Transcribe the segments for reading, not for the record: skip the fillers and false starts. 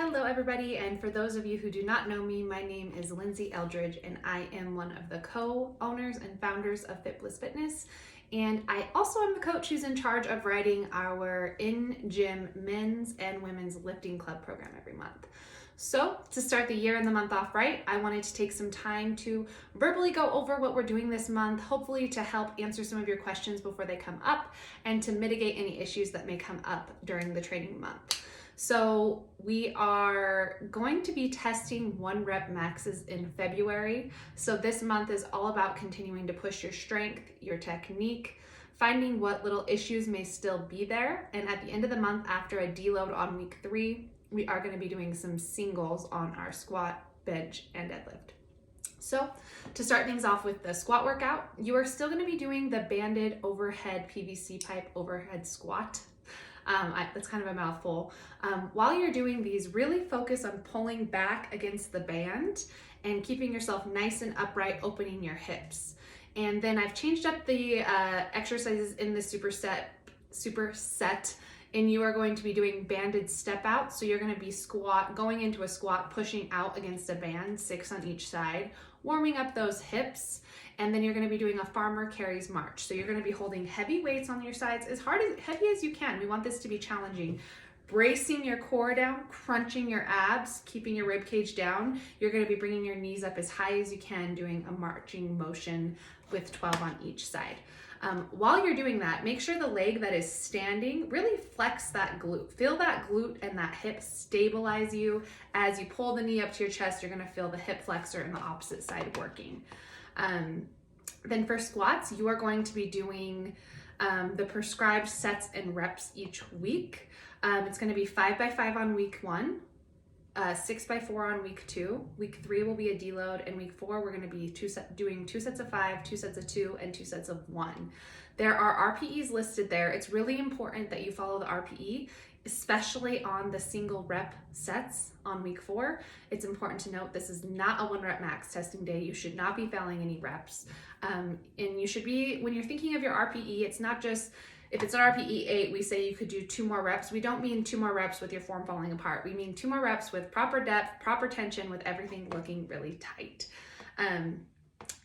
Hello everybody, and for those of you who do not know me, my name is Lindsay Eldridge and I am one of the co-owners and founders of Fit Bliss Fitness, and I also am the coach who's in charge of writing our in-gym men's and women's lifting club program every month. So to start the year and the month off right, I wanted to take some time to verbally go over what we're doing this month, hopefully to help answer some of your questions before they come up and to mitigate any issues that may come up during the training month. So we are going to be testing 1 rep maxes in February. So this month is all about continuing to push your strength, your technique, finding what little issues may still be there. And at the end of the month, after a deload on week 3, we are going to be doing some singles on our squat, bench, and deadlift. So to start things off with the squat workout, you are still going to be doing the banded overhead PVC pipe overhead squat. That's kind of a mouthful. While you're doing these, really focus on pulling back against the band and keeping yourself nice and upright, opening your hips. And then I've changed up the exercises in the superset, and you are going to be doing banded step out. So you're going to be going into a squat, pushing out against a band, 6 on each side, warming up those hips. And then you're going to be doing a farmer carries march. So you're going to be holding heavy weights on your sides, heavy as you can. We want this to be challenging. Bracing your core down, crunching your abs, keeping your rib cage down. You're going to be bringing your knees up as high as you can, doing a marching motion with 12 on each side. While you're doing that, make sure the leg that is standing, really flex that glute. Feel that glute and that hip stabilize you. As you pull the knee up to your chest, you're going to feel the hip flexor and the opposite side working. Then for squats, you are going to be doing the prescribed sets and reps each week. It's going to be 5x5 on week 1, 6x4 on week 2. Week 3 will be a deload, and week 4 we're going to be doing 2 sets of 5, 2 sets of 2, and 2 sets of 1. There are RPEs listed there. It's really important that you follow the RPE, especially on the single rep sets on week 4. It's important to note this is not a 1 rep max testing day. You should not be failing any reps. And you should be, when you're thinking of your RPE, it's not just, if it's an RPE 8, we say you could do 2 more reps. We don't mean 2 more reps with your form falling apart. We mean 2 more reps with proper depth, proper tension, with everything looking really tight.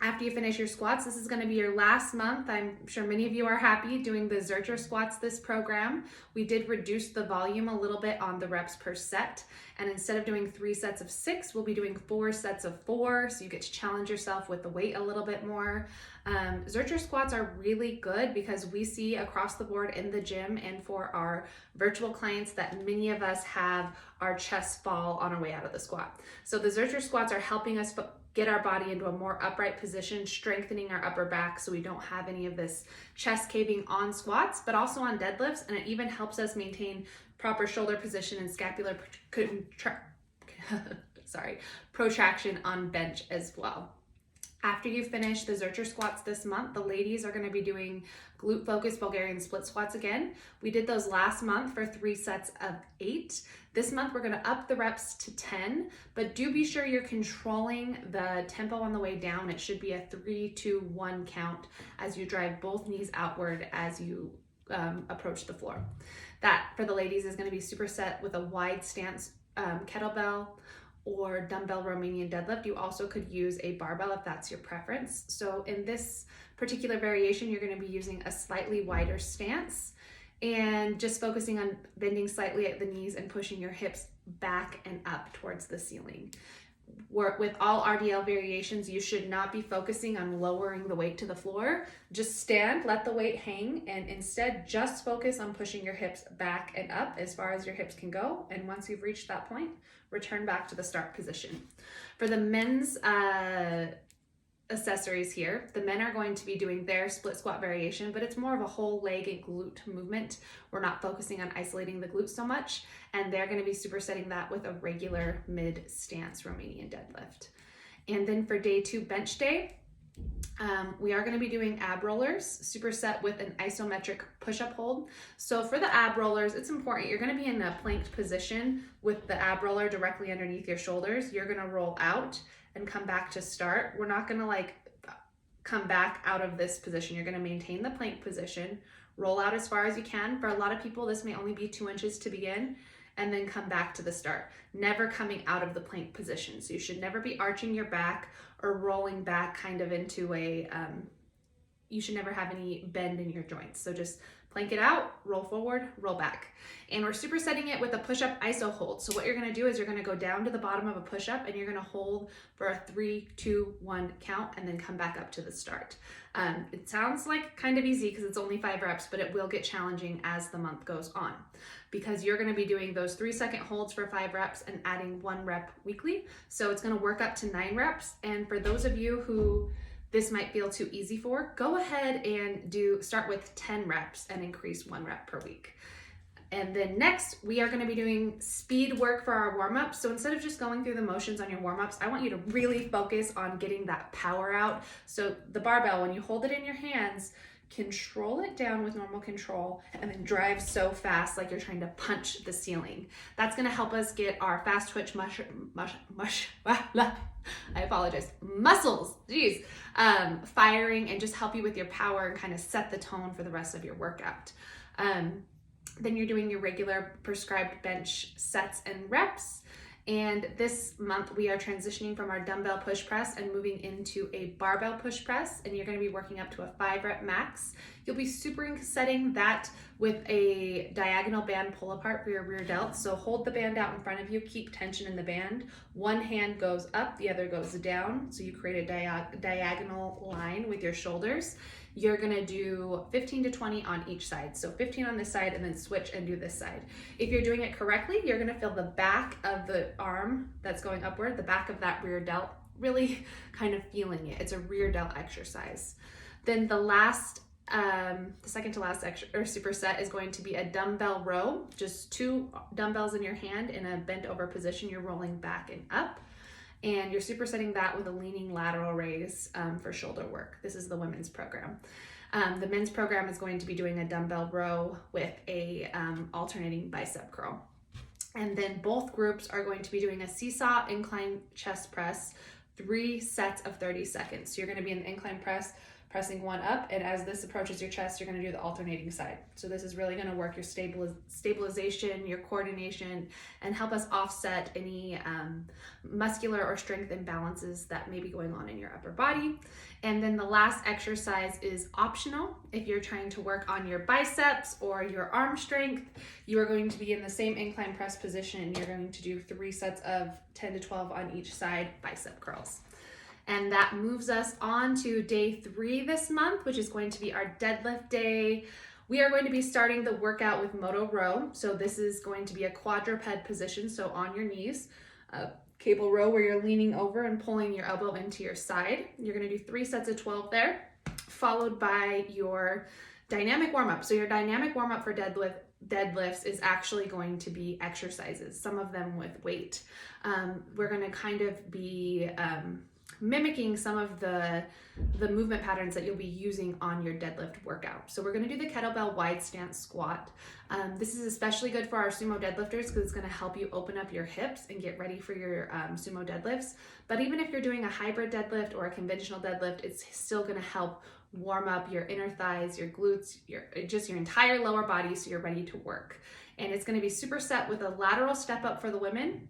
After you finish your squats, this is going to be your last month. I'm sure many of you are happy doing the Zercher squats this program. We did reduce the volume a little bit on the reps per set, and instead of doing 3 sets of 6, we'll be doing 4 sets of 4, so you get to challenge yourself with the weight a little bit more. Zercher squats are really good because we see across the board in the gym and for our virtual clients that many of us have our chest fall on our way out of the squat. So the Zercher squats are helping us get our body into a more upright position, strengthening our upper back so we don't have any of this chest caving on squats, but also on deadlifts, and it even helps us maintain proper shoulder position and scapular protraction on bench as well. After you finish the Zercher squats this month, the ladies are going to be doing glute focused Bulgarian split squats again. We did those last month for 3 sets of 8. This month we're going to up the reps to 10, but do be sure you're controlling the tempo on the way down. It should be a 3-2-1 count as you drive both knees outward as you approach the floor. That for the ladies is going to be superset with a wide stance kettlebell or dumbbell Romanian deadlift. You also could use a barbell if that's your preference. So in this particular variation, you're going to be using a slightly wider stance and just focusing on bending slightly at the knees and pushing your hips back and up towards the ceiling. With all RDL variations, you should not be focusing on lowering the weight to the floor. Just stand, let the weight hang, and instead just focus on pushing your hips back and up as far as your hips can go. And once you've reached that point, return back to the start position. For the men's accessories here, the men are going to be doing their split squat variation, but it's more of a whole leg and glute movement. We're not focusing on isolating the glutes so much, and they're going to be supersetting that with a regular mid stance Romanian deadlift. And then for day 2 bench day, we are going to be doing ab rollers, superset with an isometric push-up hold. So for the ab rollers, it's important. You're going to be in a planked position with the ab roller directly underneath your shoulders. You're going to roll out and come back to start. We're not going to come back out of this position. You're going to maintain the plank position, roll out as far as you can. For a lot of people, this may only be 2 inches to begin, and then come back to the start, never coming out of the plank position. So you should never be arching your back or rolling back kind of into a, you should never have any bend in your joints. So just plank it out, roll forward, roll back. And we're supersetting it with a push-up iso hold. So what you're gonna do is you're gonna go down to the bottom of a push-up and you're gonna hold for a 3, 2, 1 count and then come back up to the start. It sounds like kind of easy because it's only 5 reps, but it will get challenging as the month goes on because you're gonna be doing those 3-second holds for 5 reps and adding 1 rep weekly. So it's gonna work up to 9 reps. And for those of you who this might feel too easy for, go ahead and start with 10 reps and increase 1 rep per week. And then next, we are gonna be doing speed work for our warm-ups. So instead of just going through the motions on your warm-ups, I want you to really focus on getting that power out. So the barbell, when you hold it in your hands, control it down with normal control and then drive so fast like you're trying to punch the ceiling. That's gonna help us get our fast twitch muscles, firing and just help you with your power and kind of set the tone for the rest of your workout. Then you're doing your regular prescribed bench sets and reps. And this month we are transitioning from our dumbbell push press and moving into a barbell push press, and you're gonna be working up to a 5 rep max. You'll be supersetting that with a diagonal band pull apart for your rear delt. So hold the band out in front of you, keep tension in the band. One hand goes up, the other goes down. So you create a diagonal line with your shoulders. You're gonna do 15 to 20 on each side. So 15 on this side and then switch and do this side. If you're doing it correctly, you're gonna feel the back of the arm that's going upward, the back of that rear delt, really kind of feeling it. It's a rear delt exercise. Then the second to last superset is going to be a dumbbell row, just 2 dumbbells in your hand in a bent over position. You're rolling back and up. And you're supersetting that with a leaning lateral raise for shoulder work. This is the women's program. The men's program is going to be doing a dumbbell row with a alternating bicep curl. And then both groups are going to be doing a seesaw incline chest press, 3 sets of 30 seconds. So you're gonna be in the incline press, pressing 1 up, and as this approaches your chest, you're gonna do the alternating side. So this is really gonna work your stabilization, your coordination, and help us offset any muscular or strength imbalances that may be going on in your upper body. And then the last exercise is optional. If you're trying to work on your biceps or your arm strength, you are going to be in the same incline press position, and you're going to do 3 sets of 10 to 12 on each side bicep curls. And that moves us on to day 3 this month, which is going to be our deadlift day. We are going to be starting the workout with Moto Row. So this is going to be a quadruped position, so on your knees. Cable row where you're leaning over and pulling your elbow into your side. You're gonna do 3 sets of 12 there, followed by your dynamic warm-up. So your dynamic warm-up for deadlifts is actually going to be exercises, some of them with weight. We're gonna kind of be mimicking some of the movement patterns that you'll be using on your deadlift workout. So we're gonna do the kettlebell wide stance squat. This is especially good for our sumo deadlifters because it's gonna help you open up your hips and get ready for your sumo deadlifts. But even if you're doing a hybrid deadlift or a conventional deadlift, it's still gonna help warm up your inner thighs, your glutes, your entire lower body so you're ready to work. And it's gonna be superset with a lateral step up for the women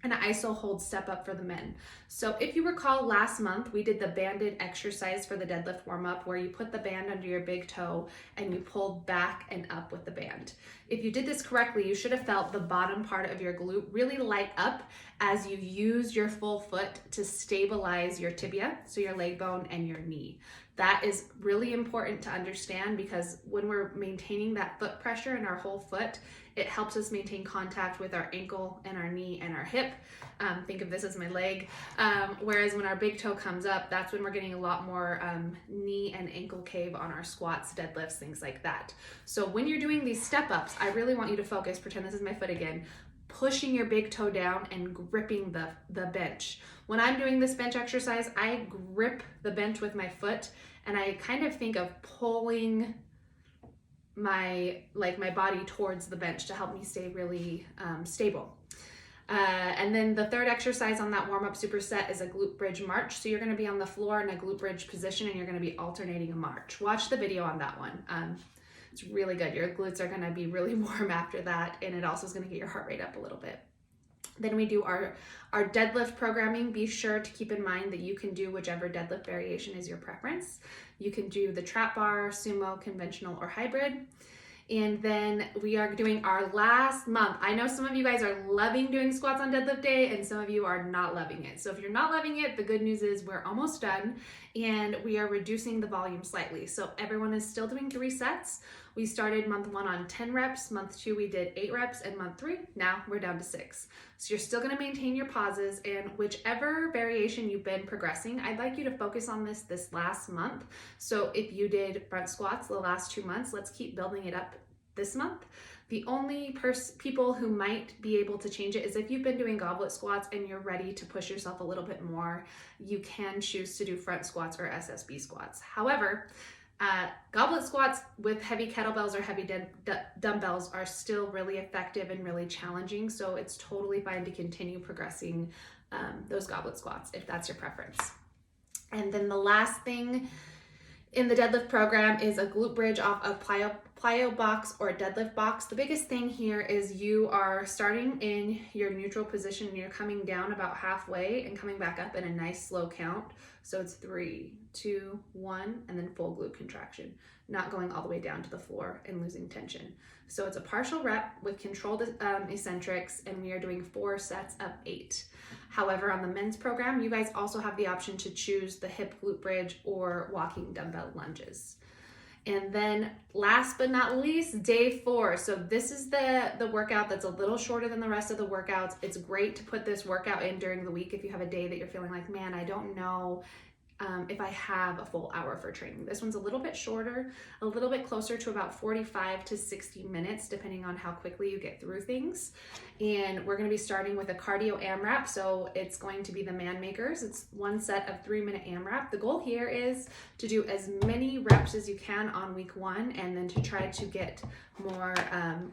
and an iso hold step up for the men. So if you recall last month, we did the banded exercise for the deadlift warm up where you put the band under your big toe and you pulled back and up with the band. If you did this correctly, you should have felt the bottom part of your glute really light up as you use your full foot to stabilize your tibia, so your leg bone and your knee. That is really important to understand because when we're maintaining that foot pressure in our whole foot, it helps us maintain contact with our ankle and our knee and our hip. Think of this as my leg. Whereas when our big toe comes up, that's when we're getting a lot more knee and ankle cave on our squats, deadlifts, things like that. So when you're doing these step ups, I really want you to focus, pretend this is my foot again, pushing your big toe down and gripping the bench. When I'm doing this bench exercise, I grip the bench with my foot and I kind of think of pulling my body towards the bench to help me stay really stable. And then the third exercise on that warm-up superset is a glute bridge march. So you're gonna be on the floor in a glute bridge position and you're gonna be alternating a march. Watch the video on that one. It's really good. Your glutes are going to be really warm after that, and it also is going to get your heart rate up a little bit. Then we do our deadlift programming. Be sure to keep in mind that you can do whichever deadlift variation is your preference. You can do the trap bar, sumo, conventional, or hybrid. And then we are doing our last month. I know some of you guys are loving doing squats on deadlift day, and some of you are not loving it. So if you're not loving it, the good news is we're almost done, and we are reducing the volume slightly. So everyone is still doing 3 sets. We started month 1 on 10 reps, month 2 we did 8 reps, and month 3, now we're down to 6. So you're still gonna maintain your pauses, and whichever variation you've been progressing, I'd like you to focus on this last month. So if you did front squats the last 2 months, let's keep building it up this month. The only people who might be able to change it is if you've been doing goblet squats and you're ready to push yourself a little bit more, you can choose to do front squats or SSB squats. However, goblet squats with heavy kettlebells or heavy dumbbells are still really effective and really challenging, so it's totally fine to continue progressing those goblet squats if that's your preference. And then the last thing in the deadlift program is a glute bridge off of plyo box or a deadlift box. The biggest thing here is you are starting in your neutral position and you're coming down about halfway and coming back up in a nice slow count. So it's 3, 2, 1, and then full glute contraction, not going all the way down to the floor and losing tension. So it's a partial rep with controlled eccentrics, and we are doing 4 sets of 8. However, on the men's program, you guys also have the option to choose the hip glute bridge or walking dumbbell lunges. And then last but not least, day 4. So this is the workout that's a little shorter than the rest of the workouts. It's great to put this workout in during the week if you have a day that you're feeling like, man, I don't know if I have a full hour for training. This one's a little bit shorter, a little bit closer to about 45 to 60 minutes, depending on how quickly you get through things. And we're gonna be starting with a cardio AMRAP. So it's going to be the Man Makers. It's 1 set of 3-minute AMRAP. The goal here is to do as many reps as you can on week 1, and then to try to get more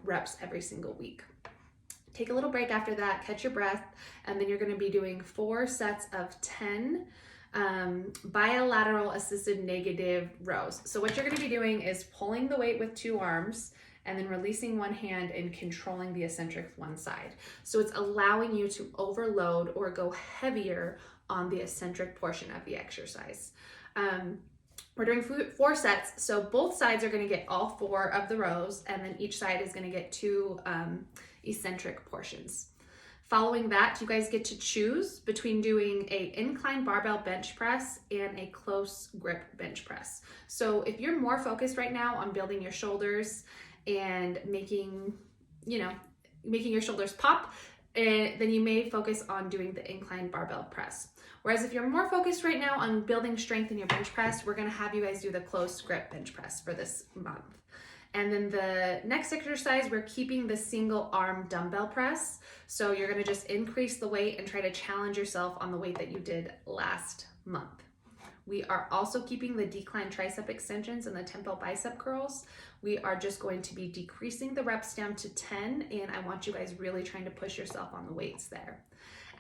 reps every single week. Take a little break after that, catch your breath, and then you're gonna be doing 4 sets of 10 bilateral assisted negative rows. So what you're going to be doing is pulling the weight with 2 arms and then releasing one hand and controlling the eccentric with one side. So it's allowing you to overload or go heavier on the eccentric portion of the exercise. We're doing 4 sets, so both sides are going to get all 4 of the rows, and then each side is going to get 2 eccentric portions. Following that, you guys get to choose between doing an incline barbell bench press and a close grip bench press. So if you're more focused right now on building your shoulders and making your shoulders pop, then you may focus on doing the incline barbell press. Whereas if you're more focused right now on building strength in your bench press, we're gonna have you guys do the close grip bench press for this month. And then the next exercise, we're keeping the single arm dumbbell press. So you're gonna just increase the weight and try to challenge yourself on the weight that you did last month. We are also keeping the decline tricep extensions and the tempo bicep curls. We are just going to be decreasing the reps down to 10, and I want you guys really trying to push yourself on the weights there.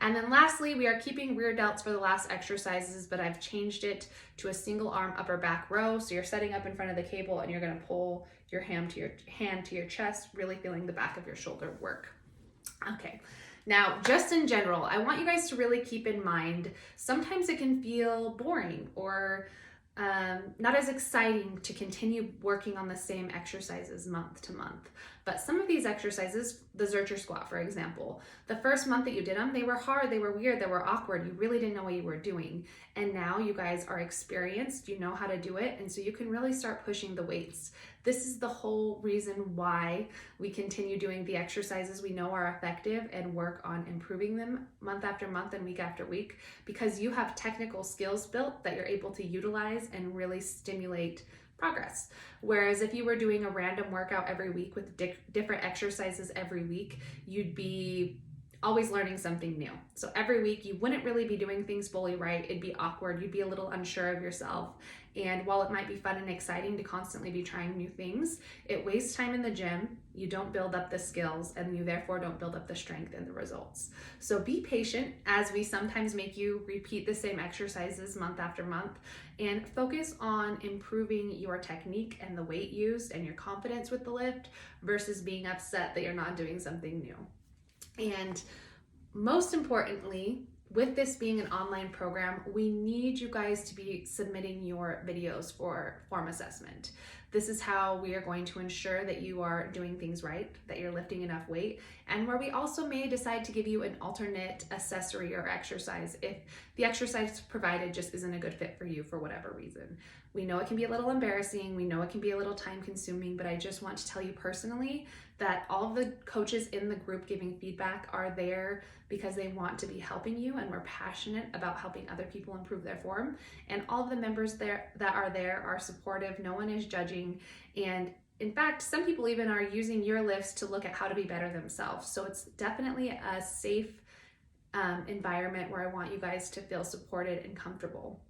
And then lastly, we are keeping rear delts for the last exercises, but I've changed it to a single arm upper back row. So you're setting up in front of the cable and you're gonna pull your hand to your chest, really feeling the back of your shoulder work. Okay, now just in general, I want you guys to really keep in mind, sometimes it can feel boring or not as exciting to continue working on the same exercises month to month. But some of these exercises, the Zercher squat, for example, the first month that you did them, they were hard, they were weird, they were awkward. You really didn't know what you were doing. And now you guys are experienced, you know how to do it. And so you can really start pushing the weights. This is the whole reason why we continue doing the exercises we know are effective and work on improving them month after month and week after week, because you have technical skills built that you're able to utilize and really stimulate progress. Whereas if you were doing a random workout every week with different exercises every week, you'd be always learning something new. So every week you wouldn't really be doing things fully right. It'd be awkward. You'd be a little unsure of yourself. And while it might be fun and exciting to constantly be trying new things, it wastes time in the gym. You don't build up the skills, and you therefore don't build up the strength and the results. So be patient as we sometimes make you repeat the same exercises month after month, and focus on improving your technique and the weight used and your confidence with the lift versus being upset that you're not doing something new. And most importantly, with this being an online program, we need you guys to be submitting your videos for form assessment. This is how we are going to ensure that you are doing things right, that you're lifting enough weight, and where we also may decide to give you an alternate accessory or exercise if the exercise provided just isn't a good fit for you for whatever reason. We know it can be a little embarrassing, we know it can be a little time consuming, but I just want to tell you personally that all of the coaches in the group giving feedback are there because they want to be helping you, and we're passionate about helping other people improve their form. And all of the members there that are there are supportive, no one is judging, and in fact, some people even are using your lifts to look at how to be better themselves. So it's definitely a safe environment where I want you guys to feel supported and comfortable.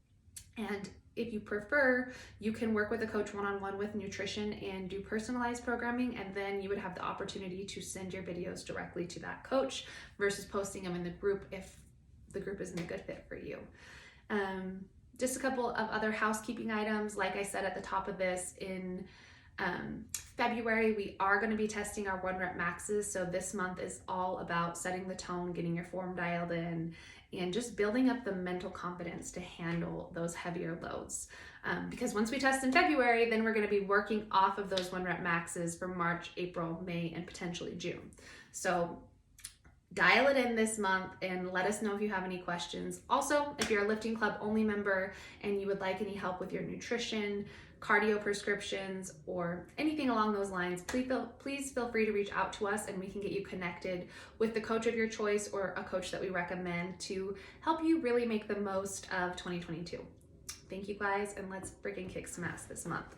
And if you prefer, you can work with a coach one-on-one with nutrition and do personalized programming, and then you would have the opportunity to send your videos directly to that coach versus posting them in the group if the group isn't a good fit for you. Just a couple of other housekeeping items. Like I said at the top of this, in February, we are going to be testing our 1-rep maxes. So this month is all about setting the tone, getting your form dialed in, and just building up the mental confidence to handle those heavier loads. Because once we test in February, then we're going to be working off of those 1-rep maxes for March, April, May, and potentially June. So dial it in this month and let us know if you have any questions. Also, if you're a Lifting Club only member and you would like any help with your nutrition, cardio prescriptions, or anything along those lines, please feel free to reach out to us and we can get you connected with the coach of your choice or a coach that we recommend to help you really make the most of 2022. Thank you guys, and let's freaking kick some ass this month.